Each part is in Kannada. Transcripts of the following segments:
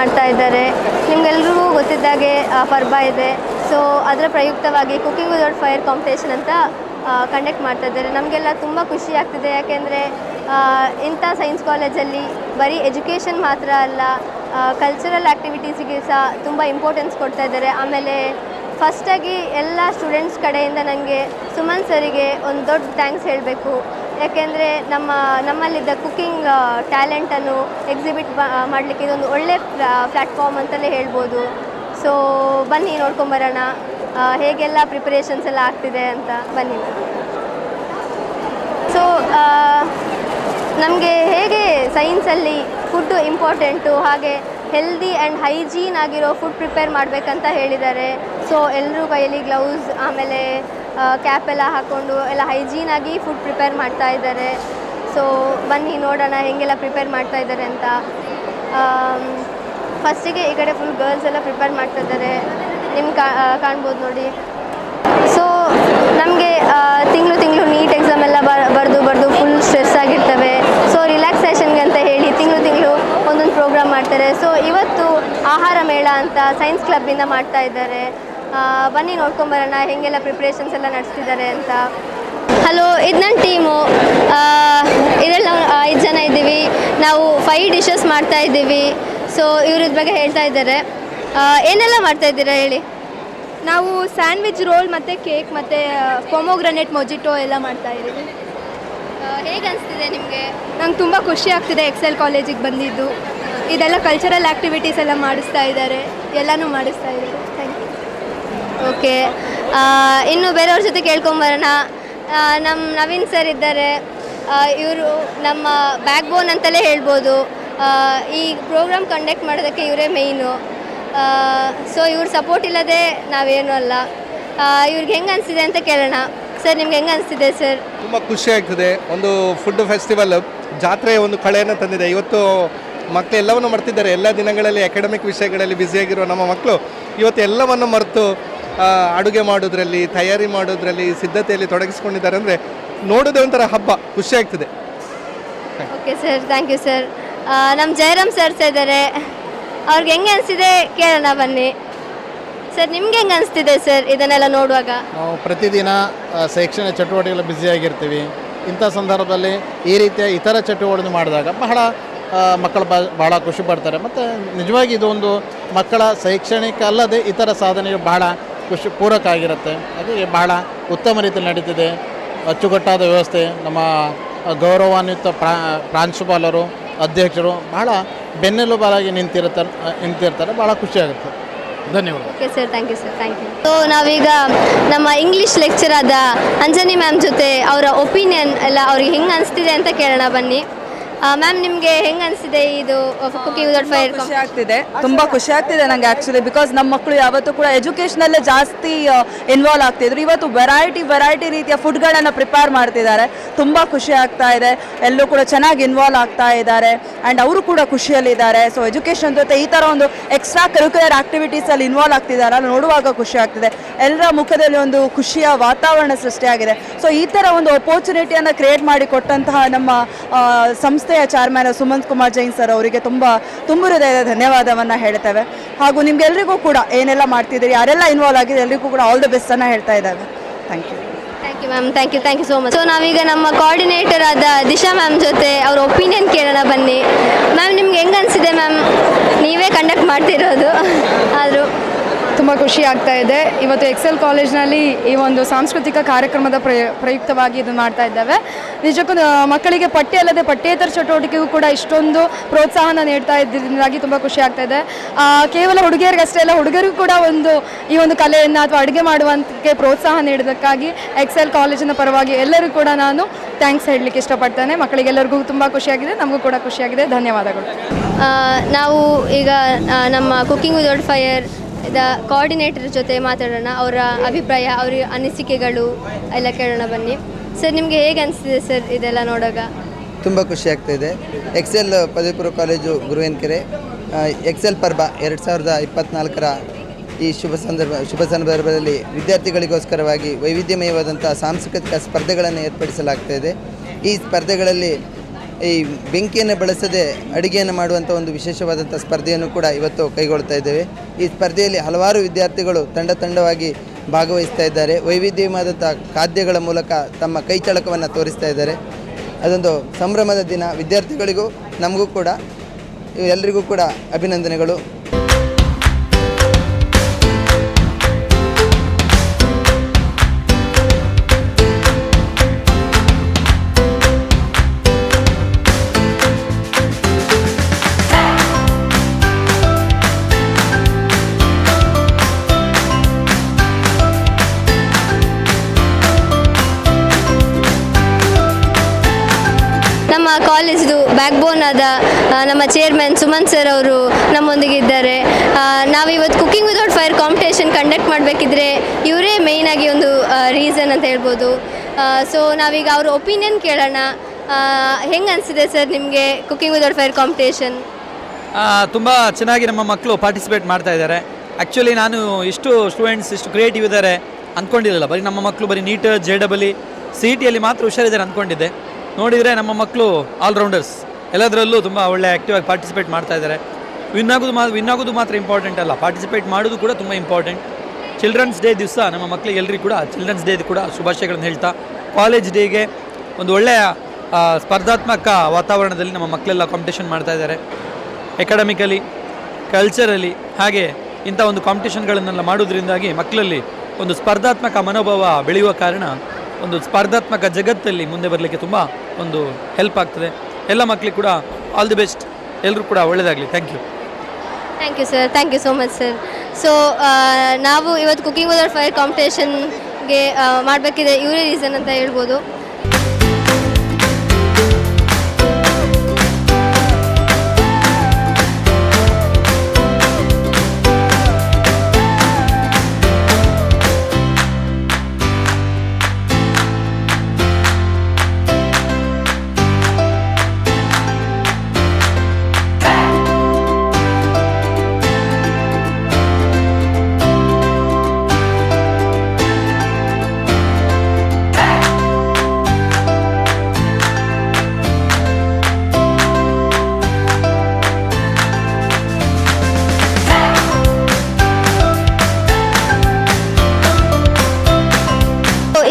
ಮಾಡ್ತಾ ಇದ್ದಾರೆ. ನಿಮಗೆಲ್ರಿಗೂ ಗೊತ್ತಿದ್ದಾಗೆ ಪರ್ಬ ಇದೆ. ಸೊ ಅದರ ಪ್ರಯುಕ್ತವಾಗಿ ಕುಕಿಂಗ್ ವಿದೌಟ್ ಫೈರ್ ಕಾಂಪಿಟೇಷನ್ ಅಂತ ಕಂಡಕ್ಟ್ ಮಾಡ್ತಾ ಇದ್ದಾರೆ. ನಮಗೆಲ್ಲ ತುಂಬ ಖುಷಿ ಆಗ್ತಿದೆ, ಯಾಕೆಂದರೆ ಇಂಥ ಸೈನ್ಸ್ ಕಾಲೇಜಲ್ಲಿ ಬರೀ ಎಜುಕೇಷನ್ ಮಾತ್ರ ಅಲ್ಲ, ಕಲ್ಚರಲ್ ಆ್ಯಕ್ಟಿವಿಟೀಸಿಗೆ ಸಹ ತುಂಬ ಇಂಪಾರ್ಟೆನ್ಸ್ ಕೊಡ್ತಾ ಇದ್ದಾರೆ. ಆಮೇಲೆ ಫಸ್ಟಾಗಿ ಎಲ್ಲ ಸ್ಟೂಡೆಂಟ್ಸ್ ಕಡೆಯಿಂದ ನನಗೆ ಸುಮನ್ ಸರಿಗೆ ಒಂದು ದೊಡ್ಡ ಥ್ಯಾಂಕ್ಸ್ ಹೇಳಬೇಕು. ಯಾಕೆಂದರೆ ನಮ್ಮಲ್ಲಿದ್ದ ಕುಕ್ಕಿಂಗ್ ಟ್ಯಾಲೆಂಟನ್ನು ಎಕ್ಸಿಬಿಟ್ ಮಾಡಲಿಕ್ಕೆ ಇದೊಂದು ಒಳ್ಳೆ ಪ್ಲ್ಯಾಟ್ಫಾರ್ಮ್ ಅಂತಲೇ ಹೇಳ್ಬೋದು. ಸೊ ಬನ್ನಿ ನೋಡ್ಕೊಂಬರೋಣ ಹೇಗೆಲ್ಲ ಪ್ರಿಪರೇಷನ್ಸ್ ಎಲ್ಲ ಆಗ್ತಿದೆ ಅಂತ. ಬನ್ನಿ. ಸೊ ನಮಗೆ ಹೇಗೆ ಸೈನ್ಸಲ್ಲಿ ಫುಡ್ಡು ಇಂಪಾರ್ಟೆಂಟು, ಹಾಗೆ ಹೆಲ್ದಿ ಆ್ಯಂಡ್ ಹೈಜೀನ್ ಆಗಿರೋ ಫುಡ್ ಪ್ರಿಪೇರ್ ಮಾಡಬೇಕಂತ ಹೇಳಿದ್ದಾರೆ. ಸೊ ಎಲ್ಲರೂ ಕೈಯಲ್ಲಿ ಗ್ಲೌಸ್ ಆಮೇಲೆ ಕ್ಯಾಪ್ ಎಲ್ಲ ಹಾಕ್ಕೊಂಡು ಎಲ್ಲ ಹೈಜೀನಾಗಿ ಫುಡ್ ಪ್ರಿಪೇರ್ ಮಾಡ್ತಾ ಇದ್ದಾರೆ. ಸೊ ಬನ್ನಿ ನೋಡೋಣ ಹೇಗೆಲ್ಲ ಪ್ರಿಪೇರ್ ಮಾಡ್ತಾ ಇದ್ದಾರೆ ಅಂತ. ಫಸ್ಟಿಗೆ ಈ ಕಡೆ ಫುಲ್ ಗರ್ಲ್ಸ್ ಎಲ್ಲ ಪ್ರಿಪೇರ್ ಮಾಡ್ತಾ ಇದ್ದಾರೆ, ನಿಮ್ಗೆ ಕಾಣ್ಬೋದು ನೋಡಿ. ಸೊ ನಮಗೆ ತಿಂಗಳು ನೀಟ್ ಎಕ್ಸಾಮ್ ಎಲ್ಲ ಬರೆದು ಫುಲ್ ಸ್ಟ್ರೆಸ್ ಆಗಿರ್ತವೆ. ಸೊ ರಿಲ್ಯಾಕ್ಸೇಷನ್ಗೆ ಅಂತ ಹೇಳಿ ತಿಂಗಳು ಒಂದೊಂದು ಪ್ರೋಗ್ರಾಮ್ ಮಾಡ್ತಾರೆ. ಸೊ ಇವತ್ತು ಆಹಾರ ಮೇಳ ಅಂತ ಸೈನ್ಸ್ ಕ್ಲಬ್ಬಿಂದ ಮಾಡ್ತಾ ಇದ್ದಾರೆ. ಬನ್ನಿ ನೋಡ್ಕೊಂಬರೋಣ ಹೇಗೆಲ್ಲ ಪ್ರಿಪ್ರೇಷನ್ಸ್ ಎಲ್ಲ ನಡೆಸ್ತಿದ್ದಾರೆ ಅಂತ. ಹಲೋ, ಇದು ನನ್ನ ಟೀಮು. ಇದರಲ್ಲಿ ನಾವು 5 ಜನ ಇದ್ದೀವಿ. ನಾವು 5 ಡಿಶಸ್ ಮಾಡ್ತಾ ಇದ್ದೀವಿ. ಸೊ ಇವ್ರದ್ದು ಬಗ್ಗೆ ಹೇಳ್ತಾ ಇದ್ದಾರೆ. ಏನೆಲ್ಲ ಮಾಡ್ತಾ ಇದ್ದೀರಾ ಹೇಳಿ. ನಾವು ಸ್ಯಾಂಡ್ವಿಚ್ ರೋಲ್ ಮತ್ತು ಕೇಕ್ ಮತ್ತು ಪೊಮೊಗ್ರನೇಟ್ ಮೊಜಿಟೋ ಎಲ್ಲ ಮಾಡ್ತಾ ಇದ್ದೀವಿ. ಹೇಗೆ ಅನಿಸ್ತಿದೆ ನಿಮಗೆ? ನಂಗೆ ತುಂಬ ಖುಷಿ ಆಗ್ತಿದೆ ಎಕ್ಸೆಲ್ ಕಾಲೇಜಿಗೆ ಬಂದಿದ್ದು. ಇದೆಲ್ಲ ಕಲ್ಚರಲ್ ಆ್ಯಕ್ಟಿವಿಟೀಸ್ ಎಲ್ಲ ಮಾಡಿಸ್ತಾ ಇದ್ದಾರೆ, ಎಲ್ಲನೂ ಮಾಡಿಸ್ತಾ ಇದ್ದಾರೆ. Thank you. ಓಕೆ, ಇನ್ನು ಬೇರೆಯವ್ರ ಜೊತೆ ಕೇಳ್ಕೊಂಬರೋಣ. ನಮ್ಮ ನವೀನ್ ಸರ್ ಇದ್ದಾರೆ. ಇವರು ನಮ್ಮ ಬ್ಯಾಕ್ ಬೋನ್ ಅಂತಲೇ ಹೇಳ್ಬೋದು. ಈ ಪ್ರೋಗ್ರಾಮ್ ಕಂಡಕ್ಟ್ ಮಾಡೋದಕ್ಕೆ ಇವರೇ ಮೇಯ್ನು. ಸೊ ಇವ್ರ ಸಪೋರ್ಟ್ ಇಲ್ಲದೆ ನಾವೇನೂ ಅಲ್ಲ. ಇವ್ರಿಗೆ ಹೆಂಗೆ ಅನಿಸ್ತಿದೆ ಅಂತ ಕೇಳೋಣ. ಸರ್ ನಿಮ್ಗೆ ಹೆಂಗೆ ಅನಿಸ್ತಿದೆ ಸರ್? ತುಂಬ ಖುಷಿ ಆಗ್ತದೆ. ಒಂದು ಫುಡ್ ಫೆಸ್ಟಿವಲ್ ಜಾತ್ರೆ ಒಂದು ಕಳೆಯನ್ನು ತಂದಿದೆ. ಇವತ್ತು ಮಕ್ಕಳು ಎಲ್ಲವನ್ನು ಮರ್ತಿದ್ದಾರೆ. ಎಲ್ಲ ದಿನಗಳಲ್ಲಿ ಅಕಾಡೆಮಿಕ್ ವಿಷಯಗಳಲ್ಲಿ ಬ್ಯುಸಿಯಾಗಿರೋ ನಮ್ಮ ಮಕ್ಕಳು ಇವತ್ತು ಎಲ್ಲವನ್ನು ಮರೆತು ಅಡುಗೆ ಮಾಡೋದ್ರಲ್ಲಿ, ತಯಾರಿ ಮಾಡೋದ್ರಲ್ಲಿ, ಸಿದ್ಧತೆಯಲ್ಲಿ ತೊಡಗಿಸ್ಕೊಂಡಿದ್ದಾರೆ. ಅಂದರೆ ನೋಡೋದೇ ಒಂಥರ ಹಬ್ಬ, ಖುಷಿ ಆಗ್ತದೆ. Okay sir, thank you sir. ನಮ್ಮ ಜಯರಾಮ್ ಸರ್ಸ್ ಇದ್ದಾರೆ, ಅವ್ರಿಗೆ ಹೆಂಗೆ ಅನಿಸ್ತಿದೆ ಕೇಳೋಣ ಬನ್ನಿ. ಸರ್ ನಿಮ್ಗೆ ಹೆಂಗೆ ಅನಿಸ್ತಿದೆ ಸರ್ ಇದನ್ನೆಲ್ಲ ನೋಡುವಾಗ? ನಾವು ಪ್ರತಿದಿನ ಶೈಕ್ಷಣಿಕ ಚಟುವಟಿಕೆಗಳು ಬ್ಯುಸಿಯಾಗಿರ್ತೀವಿ. ಇಂಥ ಸಂದರ್ಭದಲ್ಲಿ ಈ ರೀತಿಯ ಇತರ ಚಟುವಟಿಕೆ ಮಾಡಿದಾಗ ಮಕ್ಕಳು ಭಾಳ ಖುಷಿ ಪಡ್ತಾರೆ. ಮತ್ತು ನಿಜವಾಗಿ ಇದೊಂದು ಮಕ್ಕಳ ಶೈಕ್ಷಣಿಕ ಅಲ್ಲದೆ ಇತರ ಸಾಧನೆಗೆ ಬಹಳ ಖುಷಿ ಪೂರಕ ಆಗಿರುತ್ತೆ. ಹಾಗೆ ಬಹಳ ಉತ್ತಮ ರೀತಿಯಲ್ಲಿ ನಡೀತಿದೆ. ಅಚ್ಚುಕಟ್ಟಾದ ವ್ಯವಸ್ಥೆ. ನಮ್ಮ ಗೌರವಾನ್ವಿತ ಪ್ರಾಂಶುಪಾಲರು, ಅಧ್ಯಕ್ಷರು ಬಹಳ ಬೆನ್ನೆಲುಬಾಗಿ ನಿಂತಿರ್ತಾರೆ. ಭಾಳ ಖುಷಿಯಾಗುತ್ತೆ. ಧನ್ಯವಾದ. Okay sir, thank you sir, thank you. So ನಾವೀಗ ನಮ್ಮ ಇಂಗ್ಲೀಷ್ ಲೆಕ್ಚರ್ ಆದ ಅಂಜನಿ ಮ್ಯಾಮ್ ಜೊತೆ ಅವರ ಒಪಿನಿಯನ್ ಎಲ್ಲ ಅವ್ರಿಗೆ ಹೆಂಗೆ ಅನಿಸ್ತಿದೆ ಅಂತ ಕೇಳೋಣ ಬನ್ನಿ. ಮ್ಯಾಮ್ ನಿಮಗೆ ಹೆಂಗೆ ಅನಿಸ್ತಿದೆ ಇದು ಕುಕಿಂಗ್ ವಿದೌಟ್ ಫೈರ್? ಖುಷಿ ಆಗ್ತಿದೆ, ತುಂಬ ಖುಷಿ ಆಗ್ತಿದೆ ನನಗೆ ಆ್ಯಕ್ಚುಲಿ. ಬಿಕಾಸ್ ನಮ್ಮ ಮಕ್ಕಳು ಯಾವತ್ತೂ ಕೂಡ ಎಜುಕೇಷನಲ್ಲೇ ಜಾಸ್ತಿ ಇನ್ವಾಲ್ವ್ ಆಗ್ತಿದ್ರು. ಇವತ್ತು ವೆರೈಟಿ ರೀತಿಯ ಫುಡ್ಗಳನ್ನು ಪ್ರಿಪೇರ್ ಮಾಡ್ತಿದ್ದಾರೆ. ತುಂಬ ಖುಷಿ ಆಗ್ತಾ ಇದೆ. ಎಲ್ಲರೂ ಕೂಡ ಚೆನ್ನಾಗಿ ಇನ್ವಾಲ್ವ್ ಆಗ್ತಾ ಇದ್ದಾರೆ ಆ್ಯಂಡ್ ಅವರು ಕೂಡ ಖುಷಿಯಲ್ಲಿದ್ದಾರೆ. ಸೊ ಎಜುಕೇಷನ್ ಜೊತೆ ಈ ಥರ ಒಂದು ಎಕ್ಸ್ಟ್ರಾ ಕರಿಕ್ಯುಲರ್ ಆ್ಯಕ್ಟಿವಿಟೀಸಲ್ಲಿ ಇನ್ವಾಲ್ವ್ ಆಗ್ತಿದ್ದಾರೆ, ನೋಡುವಾಗ ಖುಷಿ ಆಗ್ತಿದೆ. ಎಲ್ಲರ ಮುಖದಲ್ಲಿ ಒಂದು ಖುಷಿಯ ವಾತಾವರಣ ಸೃಷ್ಟಿಯಾಗಿದೆ. ಸೊ ಈ ಥರ ಒಂದು ಅಪರ್ಚುನಿಟಿಯನ್ನು ಕ್ರಿಯೇಟ್ ಮಾಡಿ ಕೊಟ್ಟಂತಹ ನಮ್ಮ ಸಂಸ್ಥೆಯ ಚೇರ್ಮನ್ ಸುಮಂತ್ ಕುಮಾರ್ ಜೈನ್ ಸರ್ ಅವರಿಗೆ ತುಂಬ ಹೃದಯದ ಧನ್ಯವಾದವನ್ನು ಹೇಳ್ತೇವೆ. ಹಾಗೂ ನಿಮ್ಗೆಲ್ರಿಗೂ ಕೂಡ ಏನೆಲ್ಲ ಮಾಡ್ತಿದ್ದೀರಿ, ಯಾರೆಲ್ಲ ಇನ್ವಾಲ್ವ್ ಆಗಿದೆ ಎಲ್ರಿಗೂ ಕೂಡ ಆಲ್ ದ ಬೆಸ್ಟನ್ನು ಹೇಳ್ತಾ ಇದ್ದಾವೆ. Thank you. Thank you ma'am, thank you so much. So ನಾವೀಗ ನಮ್ಮ ಕೋಆರ್ಡಿನೇಟರ್ ಆದ ದಿಶಾ ಮ್ಯಾಮ್ ಜೊತೆ ಅವ್ರ ಒಪಿನಿಯನ್ ಕೇಳೋಣ ಬನ್ನಿ. ಮ್ಯಾಮ್ ನಿಮ್ಗೆ ಹೆಂಗೆ ಅನಿಸಿದೆ ಮ್ಯಾಮ್? ನೀವೇ ಕಂಡಕ್ಟ್ ಮಾಡ್ತಿರೋದು ಆದರೂ ತುಂಬ ಖುಷಿ ಆಗ್ತಾ ಇದೆ. ಇವತ್ತು ಎಕ್ಸೆಲ್ ಕಾಲೇಜ್ನಲ್ಲಿ ಈ ಒಂದು ಸಾಂಸ್ಕೃತಿಕ ಕಾರ್ಯಕ್ರಮದ ಪ್ರಯುಕ್ತವಾಗಿ ಇದನ್ನು ಮಾಡ್ತಾ ಇದ್ದೇವೆ. ನಿಜಕ್ಕೂ ಮಕ್ಕಳಿಗೆ ಪಠ್ಯ ಅಲ್ಲದೆ ಪಠ್ಯೇತರ ಚಟುವಟಿಕೆಗೂ ಕೂಡ ಇಷ್ಟೊಂದು ಪ್ರೋತ್ಸಾಹನ ನೀಡ್ತಾ ಇದ್ದರಿಂದಾಗಿ ತುಂಬ ಖುಷಿ ಆಗ್ತಾ ಇದೆ. ಕೇವಲ ಹುಡುಗಿಯರಿಗಷ್ಟೇ ಅಲ್ಲ, ಹುಡುಗರಿಗೂ ಕೂಡ ಈ ಒಂದು ಕಲೆಯನ್ನು ಅಥವಾ ಅಡುಗೆ ಮಾಡುವಂತೆ ಪ್ರೋತ್ಸಾಹ ನೀಡೋದಕ್ಕಾಗಿ ಎಕ್ಸೆಲ್ ಕಾಲೇಜಿನ ಪರವಾಗಿ ಎಲ್ಲರಿಗೂ ಕೂಡ ನಾನು ಥ್ಯಾಂಕ್ಸ್ ಹೇಳಲಿಕ್ಕೆ ಇಷ್ಟಪಡ್ತೇನೆ. ಮಕ್ಕಳಿಗೆಲ್ಲರಿಗೂ ತುಂಬ ಖುಷಿಯಾಗಿದೆ, ನಮಗೂ ಕೂಡ ಖುಷಿಯಾಗಿದೆ. ಧನ್ಯವಾದಗಳು. ನಾವು ಈಗ ನಮ್ಮ ಕುಕಿಂಗ್ ವಿದೌಟ್ ಫೈರ್ ಕೋಆರ್ಡಿನೇಟರ್ ಜೊತೆ ಮಾತಾಡೋಣ. ಅವರ ಅಭಿಪ್ರಾಯ, ಅವರ ಅನಿಸಿಕೆಗಳು ಎಲ್ಲ ಕೇಳೋಣ ಬನ್ನಿ. ಸರ್ ನಿಮಗೆ ಹೇಗೆ ಅನಿಸ್ತಿದೆ ಸರ್ ಇದೆಲ್ಲ ನೋಡೋವಾಗ? ತುಂಬ ಖುಷಿ ಆಗ್ತಾಯಿದೆ. ಎಕ್ಸೆಲ್ ಪದವಿ ಪೂರ್ವ ಕಾಲೇಜು ಗುರುವೇನ್ಕೆರೆ ಎಕ್ಸೆಲ್ ಪರ್ಬ 2024ರ ಈ ಶುಭ ಸಂದರ್ಭದಲ್ಲಿ ವಿದ್ಯಾರ್ಥಿಗಳಿಗೋಸ್ಕರವಾಗಿ ವೈವಿಧ್ಯಮಯವಾದಂಥ ಸಾಂಸ್ಕೃತಿಕ ಸ್ಪರ್ಧೆಗಳನ್ನು ಏರ್ಪಡಿಸಲಾಗ್ತಾಯಿದೆ. ಈ ಸ್ಪರ್ಧೆಗಳಲ್ಲಿ ಈ ಬೆಂಕಿಯನ್ನು ಬಳಸದೆ ಅಡುಗೆಯನ್ನು ಮಾಡುವಂಥ ಒಂದು ವಿಶೇಷವಾದಂಥ ಸ್ಪರ್ಧೆಯನ್ನು ಕೂಡ ಇವತ್ತು ಕೈಗೊಳ್ತಾ ಇದ್ದೇವೆ. ಈ ಸ್ಪರ್ಧೆಯಲ್ಲಿ ಹಲವಾರು ವಿದ್ಯಾರ್ಥಿಗಳು ತಂಡವಾಗಿ ಭಾಗವಹಿಸ್ತಾ ಇದ್ದಾರೆ. ವೈವಿಧ್ಯವಾದಂಥ ಖಾದ್ಯಗಳ ಮೂಲಕ ತಮ್ಮ ಕೈಚಳಕವನ್ನು ತೋರಿಸ್ತಾ ಇದ್ದಾರೆ. ಅದೊಂದು ಸಂಭ್ರಮದ ದಿನ. ವಿದ್ಯಾರ್ಥಿಗಳಿಗೂ ನಮಗೂ ಕೂಡ ಎಲ್ಲರಿಗೂ ಕೂಡ ಅಭಿನಂದನೆಗಳು. ನಮ್ಮ ಕಾಲೇಜ್ದು ಬ್ಯಾಕ್ಬೋನ್ ಆದ ನಮ್ಮ ಚೇರ್ಮನ್ ಸುಮನ್ ಸರ್ ಅವರು ನಮ್ಮೊಂದಿಗಿದ್ದಾರೆ. ನಾವಿವತ್ತು cooking without fire competition conduct ಮಾಡಬೇಕಿದ್ರೆ ಇವರೇ ಮೇಯ್ನಾಗಿ ಒಂದು ರೀಸನ್ ಅಂತ ಹೇಳ್ಬೋದು. ಸೊ ನಾವೀಗ ಅವ್ರ ಒಪಿನಿಯನ್ ಕೇಳೋಣ. ಹೆಂಗೆ ಅನಿಸಿದೆ ಸರ್ ನಿಮಗೆ ಕುಕಿಂಗ್ ವಿದೌಟ್ ಫೈರ್ ಕಾಂಪಿಟೇಷನ್? ತುಂಬ ಚೆನ್ನಾಗಿ ನಮ್ಮ ಮಕ್ಕಳು ಪಾರ್ಟಿಸಿಪೇಟ್ ಮಾಡ್ತಾ ಇದ್ದಾರೆ. ಆ್ಯಕ್ಚುಲಿ ನಾನು ಇಷ್ಟು ಸ್ಟೂಡೆಂಟ್ಸ್ ಇಷ್ಟು ಕ್ರಿಯೇಟಿವ್ ಇದ್ದಾರೆ ಅಂದ್ಕೊಂಡಿರಲಿಲ್ಲ. ಬರೀ ನಮ್ಮ ಮಕ್ಕಳು ಬರೀ ನೀಟ್ JEE CETಯಲ್ಲಿ ಮಾತ್ರ ಹುಷಾರಿದ್ದಾರೆ ಅಂದ್ಕೊಂಡಿದ್ದೆ. ನೋಡಿದರೆ ನಮ್ಮ ಮಕ್ಕಳು ಆಲ್ರೌಂಡರ್ಸ್, ಎಲ್ಲದರಲ್ಲೂ ತುಂಬ ಒಳ್ಳೆ ಆ್ಯಕ್ಟಿವಾಗಿ ಪಾರ್ಟಿಸಿಪೇಟ್ ಮಾಡ್ತಾ ಇದ್ದಾರೆ. ವಿನ್ ಆಗೋದು ಮಾತ್ರ ಇಂಪಾರ್ಟೆಂಟ್ ಅಲ್ಲ, ಪಾರ್ಟಿಸಿಪೇಟ್ ಮಾಡೋದು ಕೂಡ ತುಂಬ ಇಂಪಾರ್ಟೆಂಟ್. ಚಿಲ್ಡ್ರನ್ಸ್ ಡೇ ದಿವಸ ನಮ್ಮ ಮಕ್ಕಳಿಗೆ ಎಲ್ಲರಿಗೂ ಕೂಡ ಚಿಲ್ಡ್ರನ್ಸ್ ಡೇ ಕೂಡ ಶುಭಾಶಯಗಳನ್ನು ಹೇಳ್ತಾ, ಕಾಲೇಜ್ ಡೇಗೆ ಒಂದು ಒಳ್ಳೆಯ ಸ್ಪರ್ಧಾತ್ಮಕ ವಾತಾವರಣದಲ್ಲಿ ನಮ್ಮ ಮಕ್ಕಳೆಲ್ಲ ಕಾಂಪಿಟೇಷನ್ ಮಾಡ್ತಾ ಇದ್ದಾರೆ. ಎಕಾಡೆಮಿಕಲಿ, ಕಲ್ಚರಲಿ, ಹಾಗೆ ಇಂಥ ಒಂದು ಕಾಂಪಿಟೇಷನ್ಗಳನ್ನೆಲ್ಲ ಮಾಡೋದ್ರಿಂದಾಗಿ ಮಕ್ಕಳಲ್ಲಿ ಒಂದು ಸ್ಪರ್ಧಾತ್ಮಕ ಮನೋಭಾವ ಬೆಳೆಯುವ ಕಾರಣ ಒಂದು ಸ್ಪರ್ಧಾತ್ಮಕ ಜಗತ್ತಲ್ಲಿ ಮುಂದೆ ಬರಲಿಕ್ಕೆ ತುಂಬ ಒಂದು ಹೆಲ್ಪ್ ಆಗ್ತದೆ. ಎಲ್ಲ ಮಕ್ಕಳಿಗೆ ಕೂಡ ಆಲ್ ದಿ ಬೆಸ್ಟ್. ಎಲ್ಲರೂ ಕೂಡ ಒಳ್ಳೆಯದಾಗಲಿ. Thank you sir. Thank you so much sir. So ನಾವು ಇವತ್ತು ಕುಕಿಂಗ್ ವಿದೌಟ್ ಫೈರ್ ಕಾಂಪಿಟೇಷನ್ಗೆ ಮಾಡಬೇಕಿದೆ ಇವರೇ ರೀಸನ್ ಅಂತ ಹೇಳ್ಬೋದು.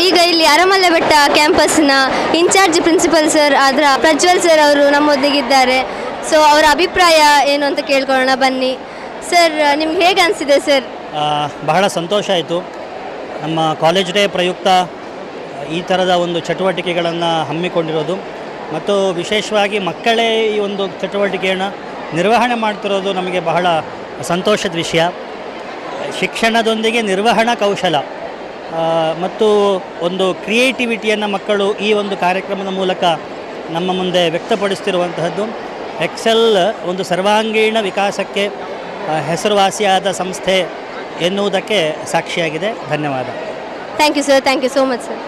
ಈಗ ಇಲ್ಲಿ ಅರಮಲ್ಲೆ ಬೆಟ್ಟ ಕ್ಯಾಂಪಸ್ನ ಇನ್ಚಾರ್ಜ್ ಪ್ರಿನ್ಸಿಪಲ್ ಸರ್ ಆದ್ರ ಪ್ರಜ್ವಲ್ ಸರ್ ಅವರು ನಮ್ಮೊಂದಿಗಿದ್ದಾರೆ. ಸೊ ಅವರ ಅಭಿಪ್ರಾಯ ಏನು ಅಂತ ಕೇಳ್ಕೊಳ್ಳೋಣ ಬನ್ನಿ. ಸರ್ ನಿಮ್ಗೆ ಹೇಗೆ ಅನಿಸಿದೆ ಸರ್? ಬಹಳ ಸಂತೋಷ ಆಯಿತು. ನಮ್ಮ ಕಾಲೇಜ್ ಡೇ ಪ್ರಯುಕ್ತ ಈ ಥರದ ಒಂದು ಚಟುವಟಿಕೆಗಳನ್ನು ಹಮ್ಮಿಕೊಂಡಿರೋದು ಮತ್ತು ವಿಶೇಷವಾಗಿ ಮಕ್ಕಳೇ ಈ ಒಂದು ಚಟುವಟಿಕೆಯನ್ನು ನಿರ್ವಹಣೆ ಮಾಡ್ತಿರೋದು ನಮಗೆ ಬಹಳ ಸಂತೋಷದ ವಿಷಯ. ಶಿಕ್ಷಣದೊಂದಿಗೆ ನಿರ್ವಹಣಾ ಕೌಶಲ ಮತ್ತು ಒಂದು ಕ್ರಿಯೇಟಿವಿಟಿಯನ್ನು ಮಕ್ಕಳು ಈ ಒಂದು ಕಾರ್ಯಕ್ರಮದ ಮೂಲಕ ನಮ್ಮ ಮುಂದೆ ವ್ಯಕ್ತಪಡಿಸ್ತಿರುವಂತಹದ್ದು ಎಕ್ಸೆಲ್ ಒಂದು ಸರ್ವಾಂಗೀಣ ವಿಕಾಸಕ್ಕೆ ಹೆಸರುವಾಸಿಯಾದ ಸಂಸ್ಥೆ ಎನ್ನುವುದಕ್ಕೆ ಸಾಕ್ಷಿಯಾಗಿದೆ. ಧನ್ಯವಾದ. Thank you sir. Thank you so much sir.